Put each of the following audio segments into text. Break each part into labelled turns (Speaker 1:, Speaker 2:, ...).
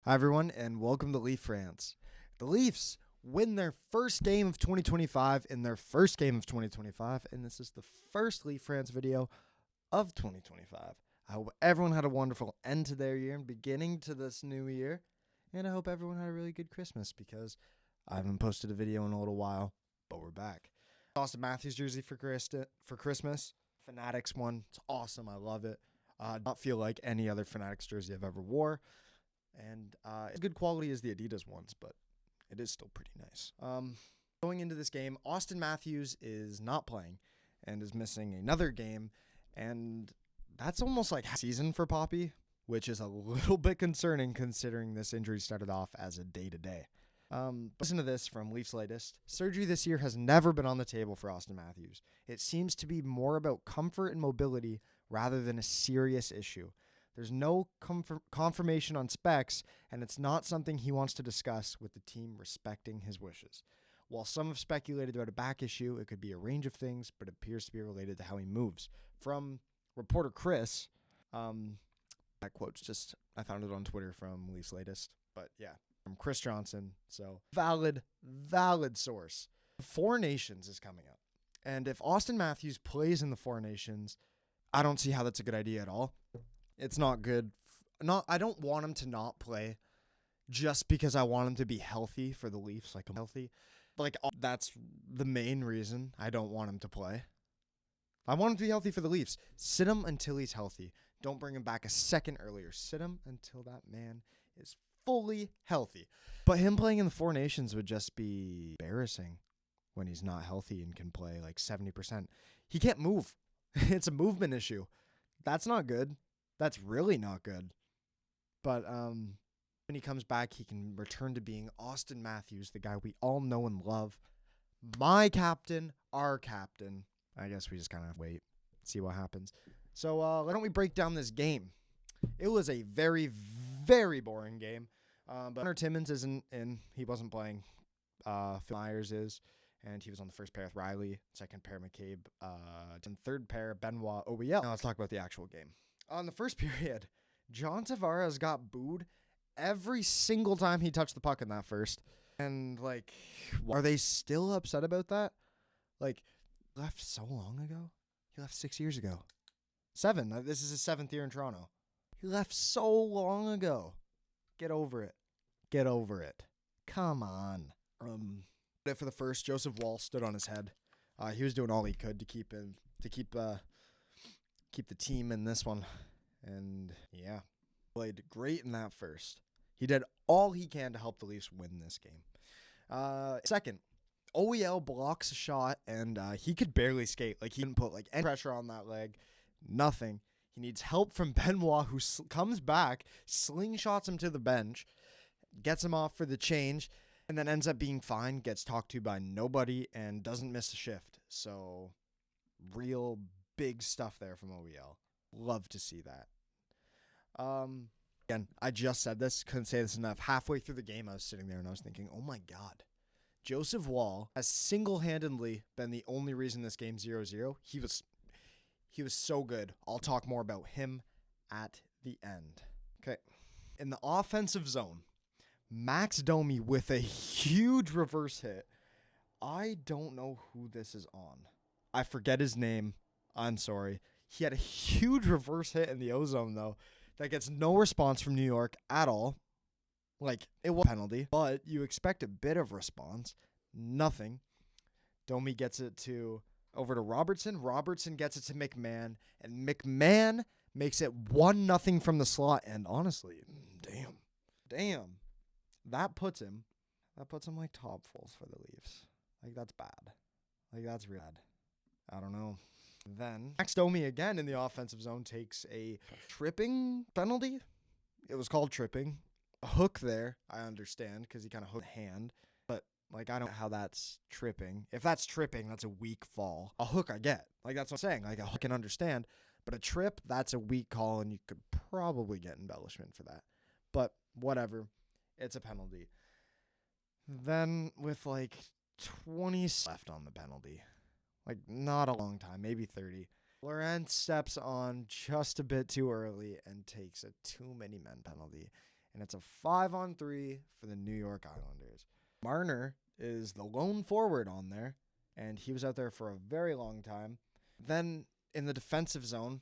Speaker 1: Hi, everyone, and welcome to Leaf Rants. The Leafs win their first game of 2025 in their first game of 2025, and this is the first Leaf Rants video of 2025. I hope everyone had a wonderful end to their year and beginning to this new year, and I hope everyone had a really good Christmas because I haven't posted a video in a little while, but we're back. Austin Matthews jersey for Christmas. Fanatics one. It's awesome. I love it. Not feel like any other Fanatics jersey I've ever wore. And it's good quality as the Adidas ones, but it is still pretty nice. Going into this game, Austin Matthews is not playing and is missing another game, and that's almost like season for Poppy, which is a little bit concerning considering this injury started off as a day-to-day. Listen to this from Leafs latest. Surgery this year has never been on the table for Austin Matthews. It seems to be more about comfort and mobility rather than a serious issue. There's no confirmation on specs, and it's not something he wants to discuss with the team respecting his wishes. While some have speculated about a back issue, it could be a range of things, but it appears to be related to how he moves. From reporter Chris, that quote's I found it on Twitter from Leafs latest, but yeah, from Chris Johnson. So valid source. Four Nations is coming up, and if Austin Matthews plays in the Four Nations, I don't see how that's a good idea at all. It's not good. I don't want him to not play just because I want him to be healthy for the Leafs. Like, I'm healthy. That's the main reason I don't want him to play. I want him to be healthy for the Leafs. Sit him until he's healthy. Don't bring him back a second earlier. Sit him until that man is fully healthy. But him playing in the Four Nations would just be embarrassing when he's not healthy and can play like 70%. He can't move. It's a movement issue. That's not good. That's really not good. But when he comes back, he can return to being Austin Matthews, the guy we all know and love. My captain, our captain. I guess we just kind of wait, see what happens. So why don't we break down this game? It was a very, very boring game. But Connor Timmins isn't in. He wasn't playing. Phil Myers is. And he was on the first pair with Riley, second pair McCabe, and third pair Benoit OEL. Now let's talk about the actual game. On the first period, John Tavares got booed every single time he touched the puck in that first. And, are they still upset about that? Left so long ago? He left 6 years ago. 7. This is his 7th year in Toronto. He left so long ago. Get over it. Get over it. Come on. For the first, Joseph Wall stood on his head. He was doing all he could to keep the team in this one, and yeah, played great in that first. He did all he can to help the Leafs win this game. Second, OEL blocks a shot, and he could barely skate. He didn't put any pressure on that leg. Nothing. He needs help from Benoit, who comes back, slingshots him to the bench, gets him off for the change, and then ends up being fine, gets talked to by nobody, and doesn't miss a shift. So, real big stuff there from OEL. Love to see that. Again, I just said this, couldn't say this enough. Halfway through the game, I was sitting there and I was thinking, oh my God. Joseph Wall has single-handedly been the only reason this game's 0-0. He was so good. I'll talk more about him at the end. Okay. In the offensive zone, Max Domi with a huge reverse hit. I don't know who this is on. I forget his name. I'm sorry. He had a huge reverse hit in the ozone, though, that gets no response from New York at all. It was a penalty, but you expect a bit of response. Nothing. Domi gets it over to Robertson. Robertson gets it to McMann, and McMann makes it 1-0 from the slot. And honestly, damn. That puts him top full for the Leafs. That's bad. That's real bad. I don't know. Then Max Domi again in the offensive zone takes a tripping penalty. It was called tripping. A hook there, I understand, because he kind of hooked the hand. But I don't know how that's tripping. If that's tripping, that's a weak fall. A hook I get. That's what I'm saying. A hook I can understand. But a trip, that's a weak call, and you could probably get embellishment for that. But whatever. It's a penalty. Then with 20 left on the penalty. Not a long time, maybe 30. Rants steps on just a bit too early and takes a too many men penalty. and it's a 5-on-3 for the New York Islanders. Marner is the lone forward on there, and he was out there for a very long time. Then in the defensive zone,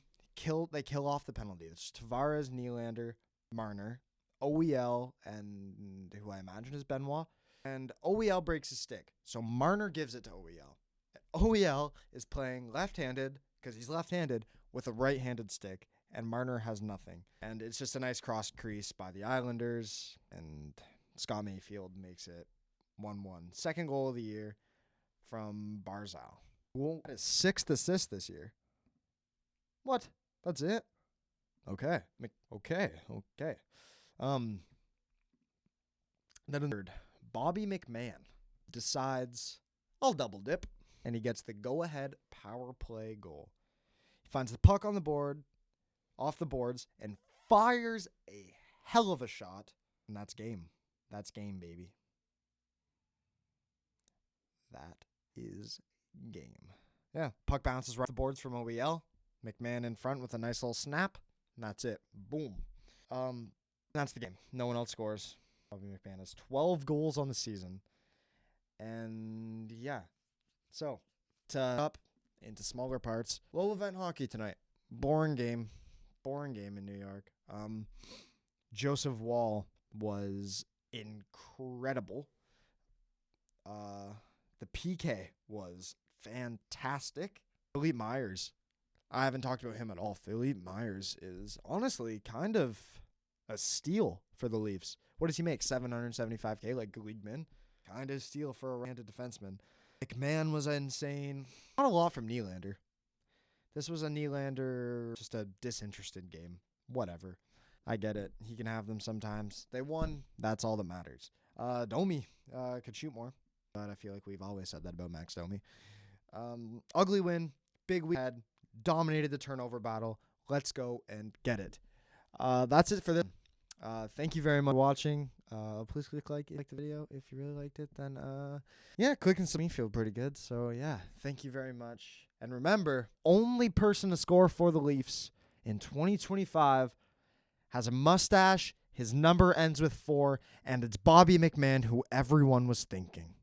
Speaker 1: they kill off the penalty. It's Tavares, Nylander, Marner, OEL, and who I imagine is Benoit. And OEL breaks his stick, so Marner gives it to OEL. OEL is playing left-handed because he's left-handed with a right-handed stick, and Marner has nothing. And it's just a nice cross crease by the Islanders, and Scott Mayfield makes it 1-1. Second goal of the year from Barzal. His 6th assist this year. What? That's it? Okay. Then third, Bobby McMann decides, I'll double dip, and he gets the go-ahead power play goal. He finds the puck on the board, off the boards, and fires a hell of a shot, and that's game. That's game, baby. That is game. Yeah, puck bounces right off the boards from OEL. McMann in front with a nice little snap, and that's it. Boom. That's the game. No one else scores. Bobby McMann has 12 goals on the season. And yeah. So, up into smaller parts. Low event hockey tonight. Boring game in New York. Joseph Wall was incredible. The PK was fantastic. Philippe Myers. I haven't talked about him at all. Philippe Myers is honestly kind of a steal for the Leafs. What does he make? $775K like Gleigman? Kind of steal for a right-handed defenseman. McMann was insane. Not a lot from Nylander. This was a Nylander, just a disinterested game. Whatever. I get it. He can have them sometimes. They won. That's all that matters. Domi could shoot more, but I feel like we've always said that about Max Domi. Ugly win. Big win. Dominated the turnover battle. Let's go and get it. That's it for this. Thank you very much for watching. Please click like the video. If you really liked it, then yeah, clicking some me feel pretty good. So yeah, thank you very much. And remember, only person to score for the Leafs in 2025 has a mustache. His number ends with 4, and it's Bobby McMann, who everyone was thinking.